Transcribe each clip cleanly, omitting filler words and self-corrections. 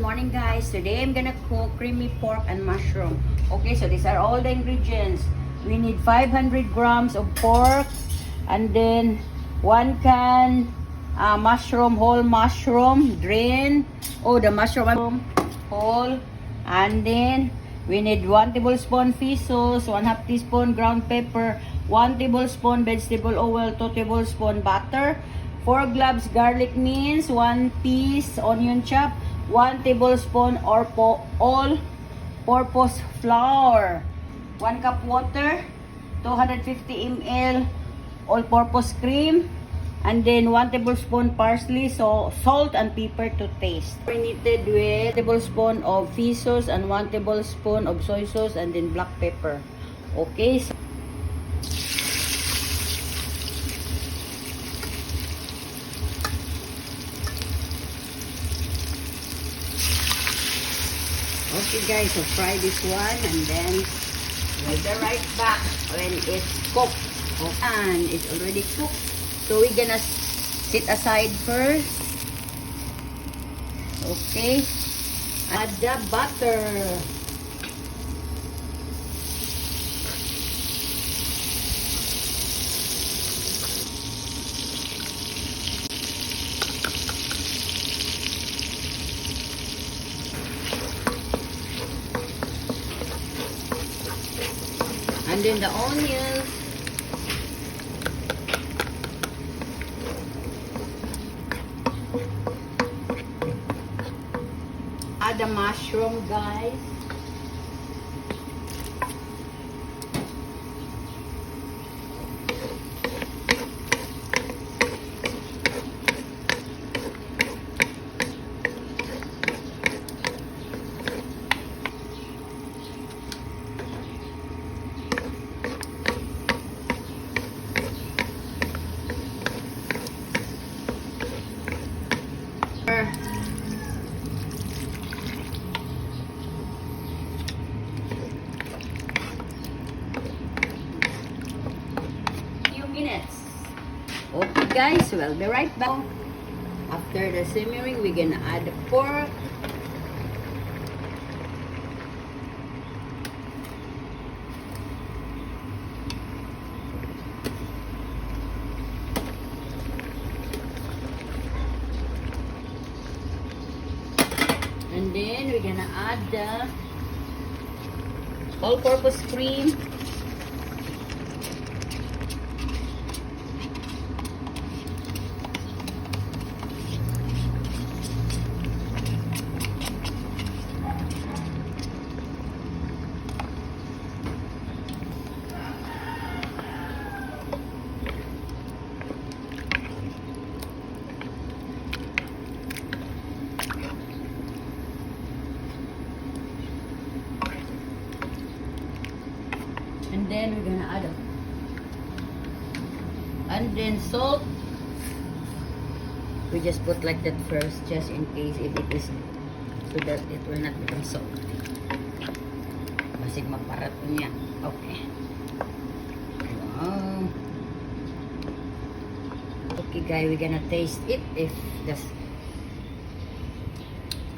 morning guys. Today I'm gonna cook creamy pork and mushroom. Okay, so these are all the ingredients. We need 500 grams of pork and then 1 can mushroom, whole mushroom, drain. Oh, the mushroom whole. And then we need 1 tablespoon fish sauce, 1/2 teaspoon ground pepper, 1 tablespoon vegetable oil, 2 tablespoon butter, 4 cloves garlic mince, 1 piece onion chop, 1 tablespoon all-purpose flour, 1 cup water, 250 ml all-purpose cream, and then 1 tablespoon parsley, so salt and pepper to taste. Marinated with 1 tablespoon of fish sauce and 1 tablespoon of soy sauce and then black pepper. Okay. Okay guys, so fry this one and then we'll be right back when it's cooked. And it's already cooked. So we're gonna sit aside first. Okay. Add the butter. And then the onions. Add the mushroom, guys. Minutes. Okay guys, we'll be right back. After the simmering, we're gonna add the pork. And then we're gonna add the all-purpose cream. And then we're gonna add and then salt. We just put like that first, just in case if it is, so that it will not become salty. Basig maparat niya. Okay. Wow. Okay guys, we're gonna taste it if this.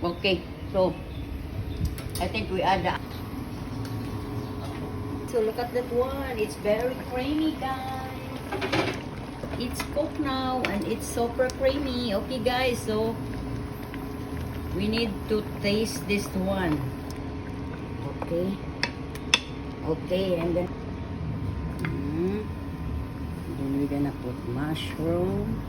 Okay, so I think we add the. So look at that one. It's very creamy, guys. It's cooked now and it's super creamy. Okay, guys. So we need to taste this one. Okay. Okay, and then we're gonna put mushroom.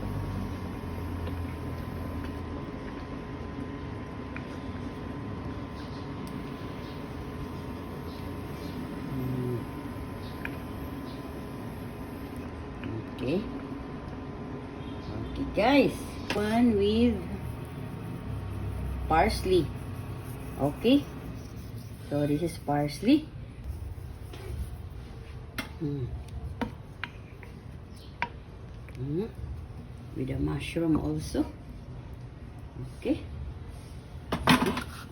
Okay. Okay guys. One with parsley. Okay. So this is parsley. With the mushroom also. Okay.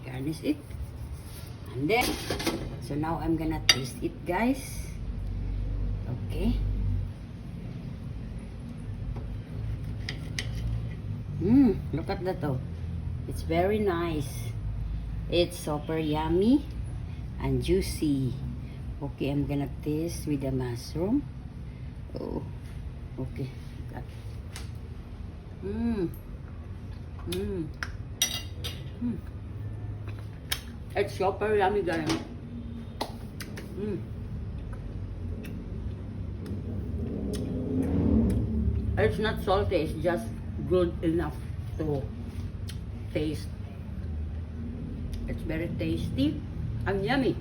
Garnish it. And then, so now I'm gonna taste it guys. Okay. Look at that. Oh, it's very nice. It's super yummy and juicy. Okay, I'm gonna taste with the mushroom. Oh, okay. Mmm. Mmm. Mm. It's super yummy, guys. Mm. It's not salty, it's just good enough to taste. It's very tasty and yummy.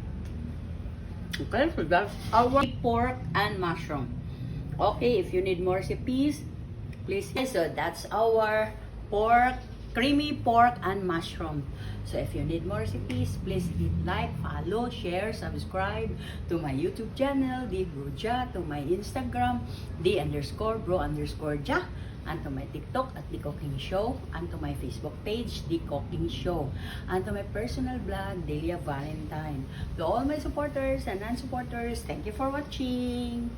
Okay, so that's our pork and mushroom. Okay, if you need more recipes, please. So that's our creamy pork and mushroom. So if you need more recipes, please hit like, follow, share, subscribe to my YouTube channel, The Bro Ja, to my Instagram, The_Bro_Ja, and to my TikTok at The Cooking Show, and to my Facebook page, The Cooking Show, and to my personal blog, Delia Valentine. To all my supporters and non-supporters, thank you for watching.